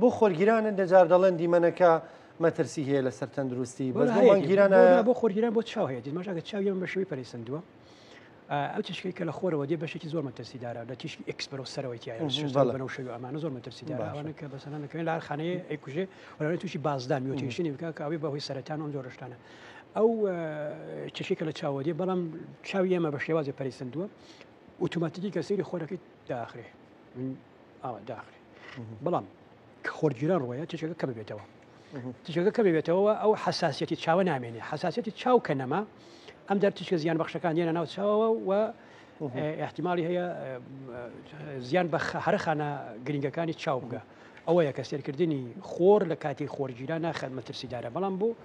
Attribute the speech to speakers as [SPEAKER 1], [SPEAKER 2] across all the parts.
[SPEAKER 1] بۆ خۆرگیرانە دەجار دەڵێن دیمەنەکە مەترسی هەیە لەسەر تەندروستی بەس بۆ مانگیرانە
[SPEAKER 2] بۆ خۆرگیران بۆ چاو هەیە دیمەژاگە چاویە بەشەوەی پەرەیسەندووە ئەو تشکی کە لە خۆرەوە دێ بەشێکی زۆر مەترسیدارە لە تیشکی ئەکسپەرۆ سەرەوەیتیایە بەنەوشەوی ئەمانە زۆر مەترسیدارە ئەوانە کە بەسەرانەکەوێن لە خانەیە ئەیکوژێ وەڵێن تووشی بازدان میوتیشنی بکە کە ئەوەی بەهۆی سەرەتان ئەم زۆر شتانە ئەو چشکی کە لە چاوە دێ بەڵام چاوی ئێمە بە شێوازی پەرەیسەندووە ئۆتۆماتیکی کە سەیری خۆرەکەی داخرێ ئاوا داخرێ بەڵام خۆرگیران ڕۆیە تشەکە کە ببێتەوە تشەکە کە ببێتەوە ئەو حساسیەتی چاوە نامێنێ حساسیەتی چاو کە نەما ئەم دەرتشکە زیان بەخشەکان دێنە ناو چاوەوە و احتیمالی هەیە زیان بە هەرخانە گرنگەکانی چاو بگە ئەوەیە کە سێرکردنی خۆر لە کاتی خۆرگیران ناخەت مەترسیدارە بەڵام بوو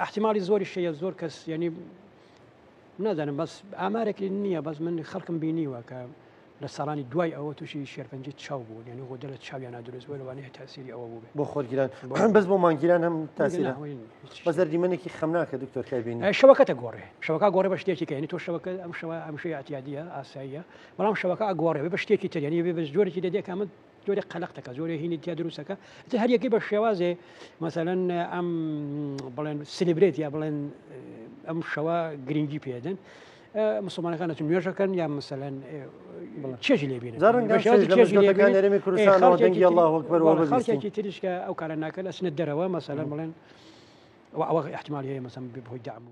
[SPEAKER 2] احتیمالی زۆری شەیە زۆر کەس ینی نازانم بەس ئامارێکی نییە بەس من خەڵکم بینیوە کە لە ساڵانی دوای ئەوە تووشی شێرپەنجی چاو بوو یعنی خۆدە لە چاویان نادروست بوو لەوانەیە تاسیری ئەوە بوو
[SPEAKER 1] بۆ خۆرگیران بەس بۆ مانگیران هەم تاسیرە بەزەر دیمەنێکی خەم ناکە دکتۆر کابینی
[SPEAKER 2] شەوەکەتە گۆڕێ شەوەکە گۆڕێ بە شتێکی کە یعنی تۆ شەوەکە ئەم شەوە ئەمشەی ئاعتیادیە ئاساییە بەڵام شەوەکە ئەگۆڕێ بە شتێکی تر یعنی بە جۆرێکی دەدێت ئەمە جۆری قەلەقتەکە زۆری هینی تیا دروستەکە هەر یەکی بە شێوازێ مەسەلەن ئەم بڵێن سلیبرێت یا بڵێن ئەم شەوە گرنگی پێدەن مسلمانەکان دەچون نوێژەکەن یا مەسەلەن چێژی لێبینن خەڵکێکی تریش کە ئەو کارە ناکە لە سنە دەرەوە مەسەلەن بڵێن ئەوە احتیمالی هەیە مەسەلەن بەهۆی دەعم